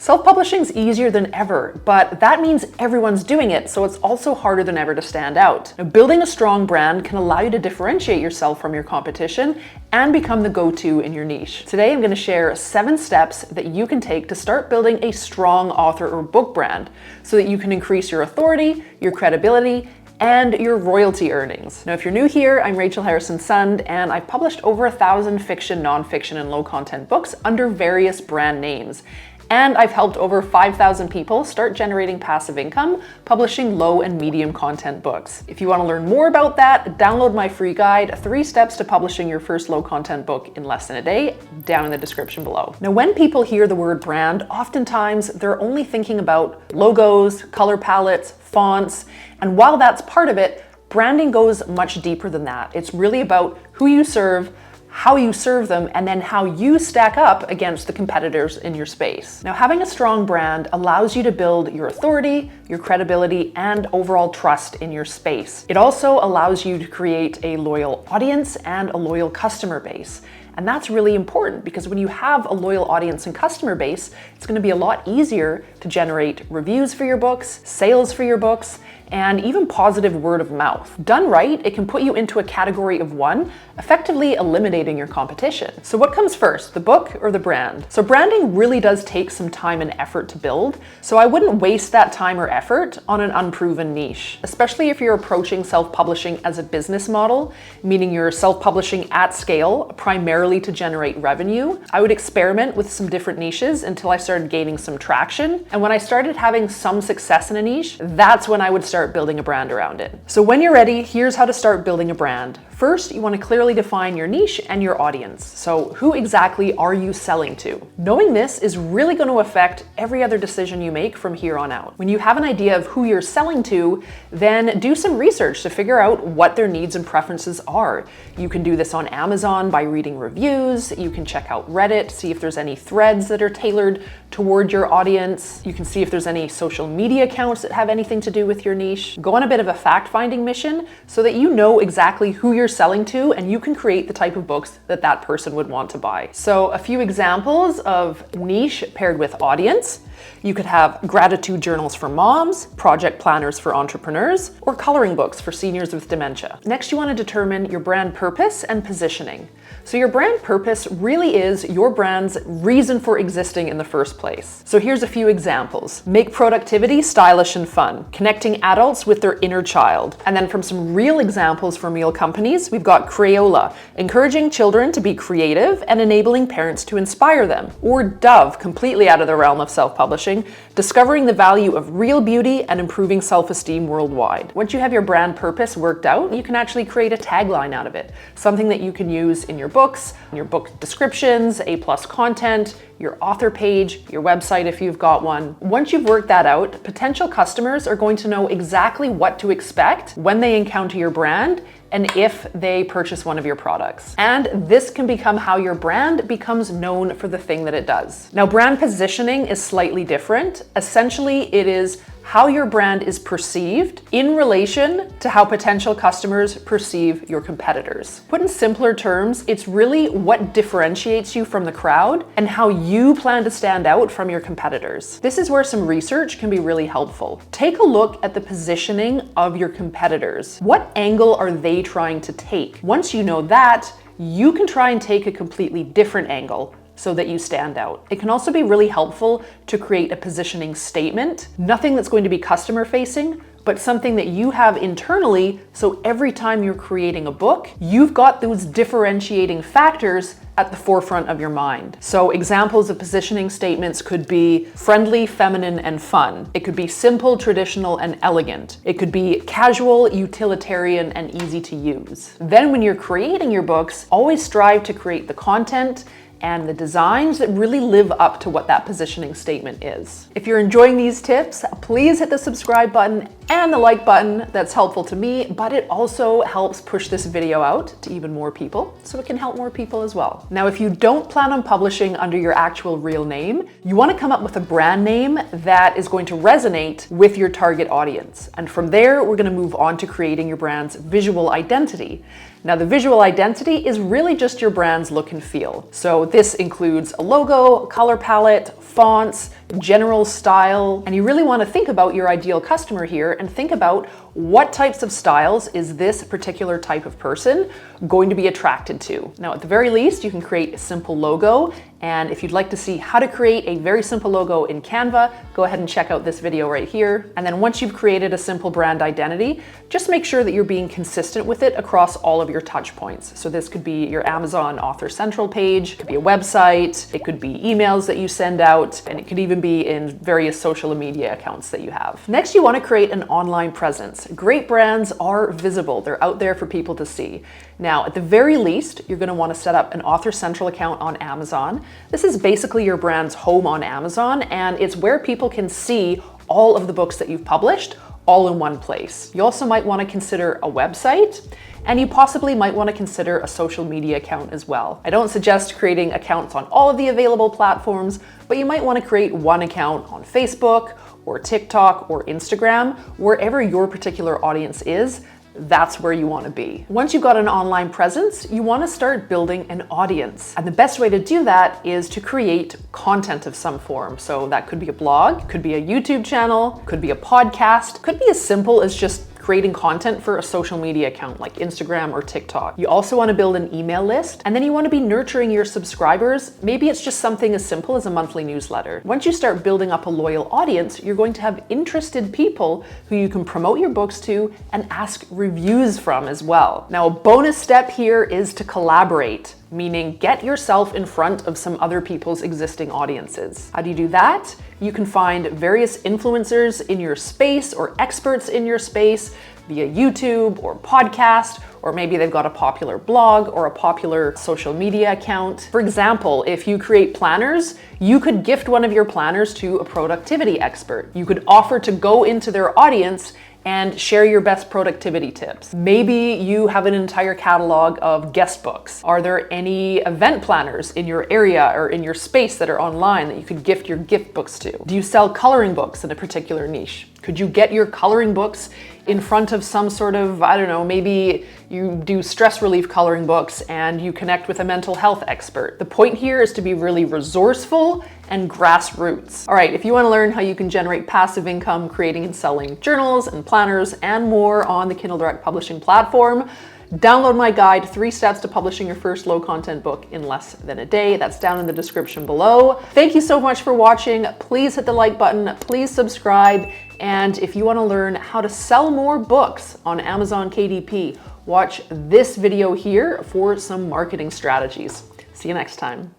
Self-publishing's easier than ever, but that means everyone's doing it, so it's also harder than ever to stand out. Now, building a strong brand can allow you to differentiate yourself from your competition and become the go-to in your niche. Today, I'm going to share 7 steps that you can take to start building a strong author or book brand so that you can increase your authority, your credibility, and your royalty earnings. Now, if you're new here, I'm Rachel Harrison Sund, and I've published over 1,000 fiction, nonfiction, and low-content books under various brand names. And I've helped over 5,000 people start generating passive income publishing low and medium content books. If you want to learn more about that, download my free guide, 3 Steps to Publishing Your First Low Content Book in Less Than a Day, down in the description below. Now, when people hear the word brand, oftentimes they're only thinking about logos, color palettes, fonts, and while that's part of it, branding goes much deeper than that. It's really about who you serve, how you serve them, and then how you stack up against the competitors in your space. Now, having a strong brand allows you to build your authority, your credibility, and overall trust in your space. It also allows you to create a loyal audience and a loyal customer base. And that's really important because when you have a loyal audience and customer base, it's going to be a lot easier to generate reviews for your books, sales for your books, and even positive word of mouth. Done right, it can put you into a category of one, effectively eliminating your competition. So what comes first, the book or the brand? So branding really does take some time and effort to build, so I wouldn't waste that time or effort on an unproven niche, especially if you're approaching self-publishing as a business model, meaning you're self-publishing at scale, primarily to generate revenue. I would experiment with some different niches until I started gaining some traction, and when I started having some success in a niche, that's when I would start building a brand around it. So when you're ready, here's how to start building a brand. First, you want to clearly define your niche and your audience. So who exactly are you selling to? Knowing this is really going to affect every other decision you make from here on out. When you have an idea of who you're selling to, then do some research to figure out what their needs and preferences are. You can do this on Amazon by reading reviews. You can check out Reddit, see if there's any threads that are tailored toward your audience. You can see if there's any social media accounts that have anything to do with your niche. Go on a bit of a fact-finding mission so that you know exactly who you're selling to and you can create the type of books that that person would want to buy. So a few examples of niche paired with audience. You could have gratitude journals for moms, project planners for entrepreneurs, or coloring books for seniors with dementia. Next, you want to determine your brand purpose and positioning. So your brand purpose really is your brand's reason for existing in the first place. So here's a few examples. Make productivity stylish and fun, connecting adults with their inner child. And then from some real examples from real companies, we've got Crayola, encouraging children to be creative and enabling parents to inspire them. Or Dove, completely out of the realm of self-publishing, discovering the value of real beauty and improving self-esteem worldwide. Once you have your brand purpose worked out, you can actually create a tagline out of it, something that you can use in your books, your book descriptions, A+ content, your author page, your website if you've got one. Once you've worked that out, potential customers are going to know exactly what to expect when they encounter your brand and if they purchase one of your products. And this can become how your brand becomes known for the thing that it does. Now, brand positioning is slightly different. Essentially, it is how your brand is perceived in relation to how potential customers perceive your competitors. Put in simpler terms, it's really what differentiates you from the crowd and how you plan to stand out from your competitors. This is where some research can be really helpful. Take a look at the positioning of your competitors. What angle are they trying to take? Once you know that, you can try and take a completely different angle so that you stand out. It can also be really helpful to create a positioning statement, nothing that's going to be customer facing, but something that you have internally, so every time you're creating a book, you've got those differentiating factors at the forefront of your mind. So examples of positioning statements could be friendly, feminine, and fun. It could be simple, traditional, and elegant. It could be casual, utilitarian, and easy to use. Then when you're creating your books, always strive to create the content and the designs that really live up to what that positioning statement is. If you're enjoying these tips, please hit the subscribe button and the like button. That's helpful to me, but it also helps push this video out to even more people, so it can help more people as well. Now, if you don't plan on publishing under your actual real name, you want to come up with a brand name that is going to resonate with your target audience. And from there, we're going to move on to creating your brand's visual identity. Now, the visual identity is really just your brand's look and feel. So this includes a logo, color palette, fonts, general style, and you really want to think about your ideal customer here and think about what types of styles is this particular type of person going to be attracted to. Now, at the very least, you can create a simple logo, and if you'd like to see how to create a very simple logo in Canva, go ahead and check out this video right here. And then once you've created a simple brand identity, just make sure that you're being consistent with it across all of your touch points. So this could be your Amazon Author Central page, it could be a website, it could be emails that you send out, and it could even be in various social media accounts that you have. Next, you want to create an online presence. Great brands are visible. They're out there for people to see. Now, at the very least, you're going to want to set up an Author Central account on Amazon. This is basically your brand's home on Amazon, and it's where people can see all of the books that you've published all in one place. You also might want to consider a website, and you possibly might want to consider a social media account as well. I don't suggest creating accounts on all of the available platforms, but you might want to create one account on Facebook or TikTok or Instagram, wherever your particular audience is. That's where you want to be. Once you've got an online presence, you want to start building an audience. And the best way to do that is to create content of some form. So that could be a blog, could be a YouTube channel, could be a podcast, could be as simple as just creating content for a social media account like Instagram or TikTok. You also want to build an email list, and then you want to be nurturing your subscribers. Maybe it's just something as simple as a monthly newsletter. Once you start building up a loyal audience, you're going to have interested people who you can promote your books to and ask reviews from as well. Now, a bonus step here is to collaborate, meaning get yourself in front of some other people's existing audiences. How do you do that? You can find various influencers in your space or experts in your space via YouTube or podcast, or maybe they've got a popular blog or a popular social media account. For example, if you create planners, you could gift one of your planners to a productivity expert. You could offer to go into their audience and share your best productivity tips. Maybe you have an entire catalog of guest books. Are there any event planners in your area or in your space that are online that you could gift your gift books to? Do you sell coloring books in a particular niche? Could you get your coloring books in front of some sort of, I don't know, maybe you do stress relief coloring books and you connect with a mental health expert. The point here is to be really resourceful and grassroots. All right, if you want to learn how you can generate passive income creating and selling journals and planners and more on the Kindle Direct Publishing platform, download my guide, 3 Steps to Publishing Your First Low Content Book in Less Than a Day. That's down in the description below. Thank you so much for watching. Please hit the like button, please subscribe, and if you want to learn how to sell more books on Amazon KDP, watch this video here for some marketing strategies. See you next time.